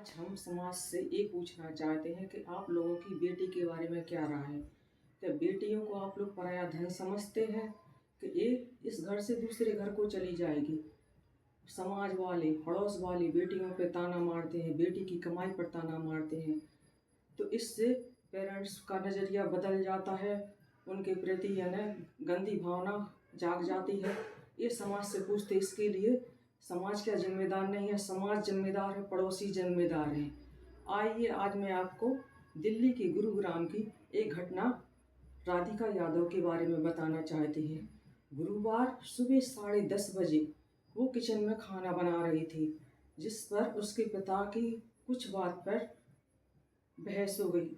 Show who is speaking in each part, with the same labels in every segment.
Speaker 1: आज हम समाज से ये पूछना चाहते हैं कि आप लोगों की बेटी के बारे में क्या राय है। क्या बेटियों को आप लोग पराया धन समझते हैं कि ये इस घर से दूसरे घर को चली जाएगी। समाज वाले पड़ोस वाले बेटियों पे ताना मारते हैं, बेटी की कमाई पर ताना मारते हैं। तो इससे पेरेंट्स का नज़रिया बदल जाता है, उनके प्रति गंदी भावना जाग जाती है। ये समाज से पूछते, इसके लिए समाज क्या जिम्मेदार नहीं है? समाज जिम्मेदार है, पड़ोसी जिम्मेदार हैं। आइए आज मैं आपको दिल्ली के गुरुग्राम की एक घटना राधिका यादव के बारे में बताना चाहती है। गुरुवार सुबह 10:30 बजे वो किचन में खाना बना रही थी, जिस पर उसके पिता की कुछ बात पर बहस हो गई।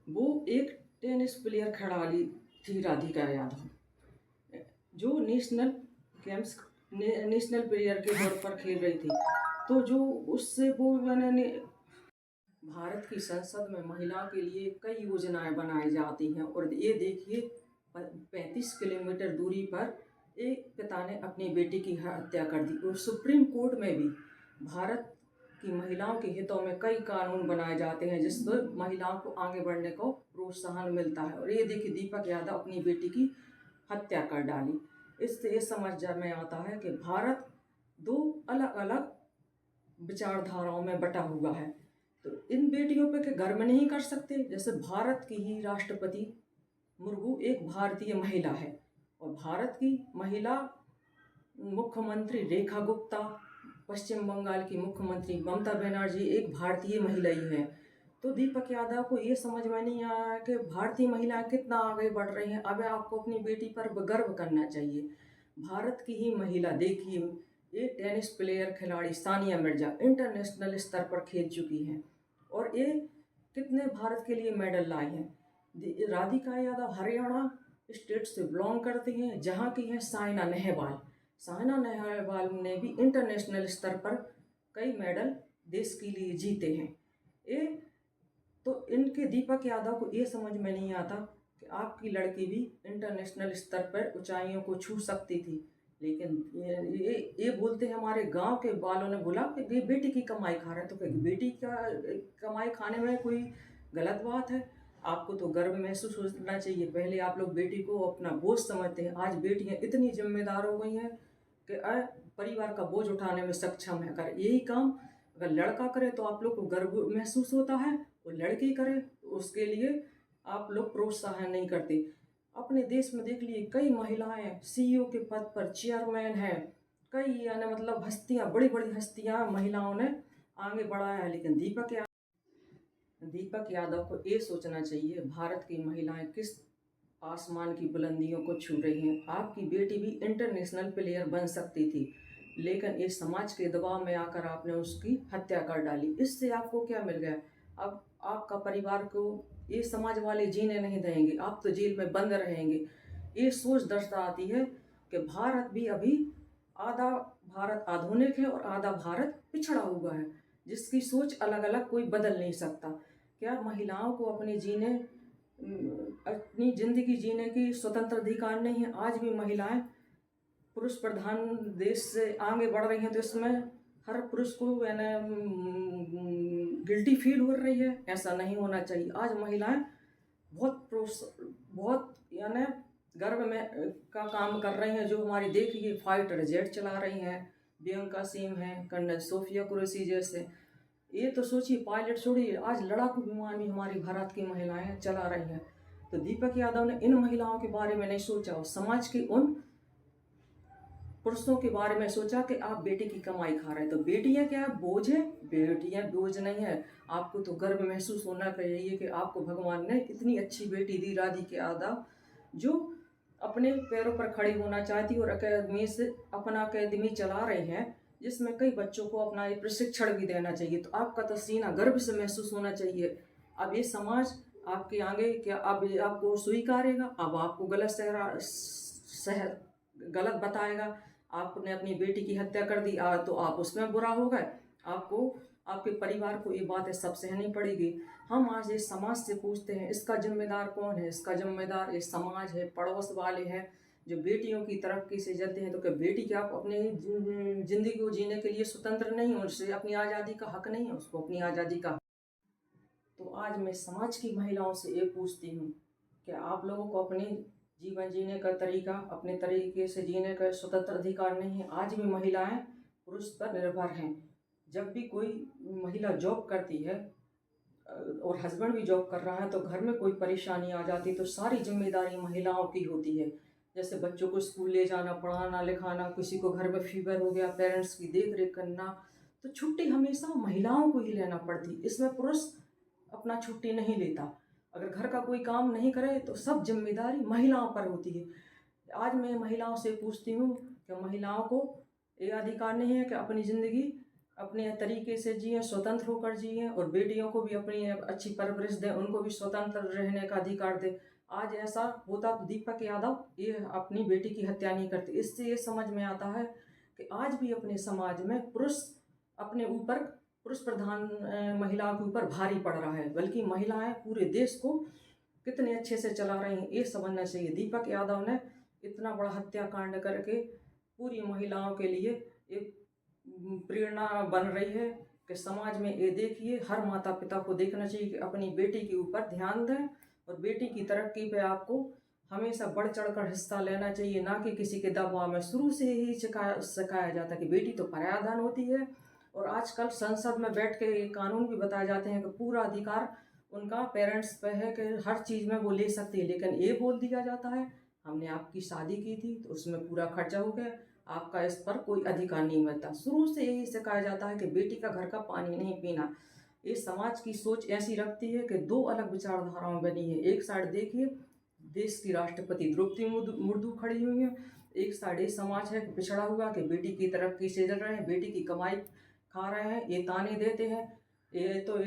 Speaker 1: वो एक टेनिस प्लेयर खिलाड़ी थी, राधिका यादव, जो नेशनल प्लेयर के तौर पर खेल रही थी। तो जो उससे वो मैंने भारत की संसद में महिला के लिए कई योजनाएं बनाई जाती हैं, और ये देखिए 35 किलोमीटर दूरी पर एक पिता ने अपनी बेटी की हत्या कर दी। और सुप्रीम कोर्ट में भी भारत की महिलाओं के हितों में कई कानून बनाए जाते हैं, जिस पर महिलाओं को आगे बढ़ने को प्रोत्साहन मिलता है। और ये देखिए दीपक यादव अपनी बेटी की हत्या कर डाली। इससे ये समझ में आता है कि भारत दो अलग अलग विचारधाराओं में बटा हुआ है। तो इन बेटियों पे गर्व नहीं कर सकते? जैसे भारत की ही राष्ट्रपति मुर्मू एक भारतीय महिला है, और भारत की महिला मुख्यमंत्री रेखा गुप्ता, पश्चिम बंगाल की मुख्यमंत्री ममता बनर्जी एक भारतीय महिला ही है। तो दीपक यादव को ये समझ में नहीं आया कि भारतीय महिलाएं कितना आगे बढ़ रही हैं। अब आपको अपनी बेटी पर गर्व करना चाहिए। भारत की ही महिला देखिए, ये टेनिस प्लेयर खिलाड़ी सानिया मिर्जा इंटरनेशनल स्तर पर खेल चुकी हैं, और ये कितने भारत के लिए मेडल लाई हैं। राधिका यादव हरियाणा स्टेट से बिलोंग करती हैं, जहाँ की हैं साइना नेहवाल। साइना नेहवाल ने भी इंटरनेशनल स्तर पर कई मेडल देश के लिए जीते हैं। ये तो इनके दीपक यादव को ये समझ में नहीं आता कि आपकी लड़की भी इंटरनेशनल स्तर पर ऊंचाइयों को छू सकती थी। लेकिन ये बोलते हैं, हमारे गांव के वालों ने बोला कि ये बेटी की कमाई खा रहे हैं। तो क्या बेटी का कमाई खाने में कोई गलत बात है? आपको तो गर्व महसूस होना चाहिए। पहले आप लोग बेटी को अपना बोझ समझते हैं, आज बेटियां इतनी जिम्मेदार हो गई हैं कि परिवार का बोझ उठाने में सक्षम है। अगर यही काम अगर लड़का करे तो आप लोग को गर्व महसूस होता है, और लड़की करे तो उसके लिए आप लोग प्रोत्साहन नहीं करते। अपने देश में देख लिए कई महिलाएं सीईओ के पद पर चेयरमैन हैं, कई मतलब हस्तियां, बड़ी बड़ी हस्तियां महिलाओं ने आगे बढ़ाया है। लेकिन दीपक यादव को ये सोचना चाहिए, भारत की महिलाएं किस आसमान की बुलंदियों को छू रही हैं। आपकी बेटी भी इंटरनेशनल प्लेयर बन सकती थी, लेकिन इस समाज के दबाव में आकर आपने उसकी हत्या कर डाली। इससे आपको क्या मिल गया? अब आपका परिवार को ये समाज वाले जीने नहीं देंगे, आप तो जेल में बंद रहेंगे। ये सोच दर्शाती है कि भारत भी अभी आधा भारत आधुनिक है और आधा भारत पिछड़ा हुआ है, जिसकी सोच अलग अलग कोई बदल नहीं सकता। क्या महिलाओं को अपनी जिंदगी जीने की स्वतंत्र अधिकार नहीं है? आज भी महिलाएं पुरुष प्रधान देश से आगे बढ़ रही हैं, तो इसमें हर पुरुष को गिल्टी फील हो रही है। ऐसा नहीं होना चाहिए। आज महिलाएं बहुत गर्व में का काम कर रही हैं। जो हमारी देखिए फाइटर जेट चला रही हैं, प्रियंका सिंह हैं, कर्नल सोफिया कुरैशी जैसे। ये तो सोचिए, पायलट छोड़िए, आज लड़ाकू विमान भी हमारी भारत की महिलाएं चला रही हैं। तो दीपक यादव ने इन महिलाओं के बारे में नहीं सोचा, और समाज की उन पुरुषों के बारे में सोचा कि आप बेटी की कमाई खा रहे हैं। तो बेटियां क्या बोझ है? बेटियां बोझ नहीं है। आपको तो गर्व महसूस होना चाहिए कि आपको भगवान ने इतनी अच्छी बेटी दी, राधिका यादव, जो अपने पैरों पर खड़ी होना चाहती और अपना अकेडमी चला रही हैं, जिसमें कई बच्चों को अपना ये प्रशिक्षण भी देना चाहिए। तो आपका तो सीना गर्व से महसूस होना चाहिए। अब ये समाज आपके आगे क्या अब आपको स्वीकारेगा? अब आपको गलत बताएगा। आपने अपनी बेटी की हत्या कर दी, तो आप उसमें बुरा हो गए। आपको आपके परिवार को ये बातें सब सहनी पड़ेगी। हम आज इस समाज से पूछते हैं, इसका जिम्मेदार कौन है? इसका जिम्मेदार ये समाज है, पड़ोस वाले हैं, जो बेटियों की तरक्की से जलते हैं, तो क्या बेटी क्या आप अपने ज़िंदगी को जीने के लिए स्वतंत्र नहीं है? उसे अपनी आज़ादी का हक नहीं है? उसको अपनी आज़ादी का। तो आज मैं समाज की महिलाओं से ये पूछती हूँ कि आप लोगों को अपने जीवन जीने का तरीका, अपने तरीके से जीने का स्वतंत्र अधिकार नहीं है? आज भी महिलाएं पुरुष पर निर्भर हैं। जब भी कोई महिला जॉब करती है और हस्बैंड भी जॉब कर रहा है, तो घर में कोई परेशानी आ जाती तो सारी जिम्मेदारी महिलाओं की होती है। जैसे बच्चों को स्कूल ले जाना, पढ़ाना लिखाना, किसी को घर में फीवर हो गया, पेरेंट्स की देख रेख करना, तो छुट्टी हमेशा महिलाओं को ही लेना पड़ती। इसमें पुरुष अपना छुट्टी नहीं लेता। अगर घर का कोई काम नहीं करे तो सब जिम्मेदारी महिलाओं पर होती है। आज मैं महिलाओं से पूछती हूँ कि महिलाओं को ये अधिकार नहीं है कि अपनी ज़िंदगी अपने तरीके से जिएं, स्वतंत्र होकर जिएं, और बेटियों को भी अपनी अच्छी परवरिश दें, उनको भी स्वतंत्र रहने का अधिकार दें। आज ऐसा होता तो दीपक यादव ये अपनी बेटी की हत्या नहीं करते। इससे ये समझ में आता है कि आज भी अपने समाज में पुरुष अपने ऊपर, पुरुष प्रधान महिलाओं के ऊपर भारी पड़ रहा है, बल्कि महिलाएं पूरे देश को कितने अच्छे से चला रही हैं ये समझना चाहिए। दीपक यादव ने इतना बड़ा हत्याकांड करके पूरी महिलाओं के लिए एक प्रेरणा बन रही है कि समाज में ये देखिए, हर माता पिता को देखना चाहिए कि अपनी बेटी के ऊपर ध्यान दें, और बेटी की तरक्की पे आपको हमेशा बढ़ चढ़ कर हिस्सा लेना चाहिए, ना कि किसी के दबाव में। शुरू से ही सिखाया जाता है कि बेटी तो पराया धन होती है, और आजकल संसद में बैठ के ये कानून भी बताए जाते हैं कि पूरा अधिकार उनका पेरेंट्स पे है कि हर चीज़ में वो ले सकती है। लेकिन ये बोल दिया जाता है हमने आपकी शादी की थी तो उसमें पूरा खर्चा हो गया, आपका इस पर कोई अधिकार नहीं मिलता। शुरू से यही सिखाया जाता है कि बेटी का घर का पानी नहीं पीना। इस समाज की सोच ऐसी रखती है कि दो अलग विचारधाराएं बनी है। एक साइड देखिए देश की राष्ट्रपति द्रौपदी मुर्मू खड़ी हुई है, एक साइड ये समाज है पिछड़ा हुआ कि बेटी की तरक्की से जल रहे हैं, बेटी की कमाई खा रहे हैं, ये ताने देते हैं। ये तो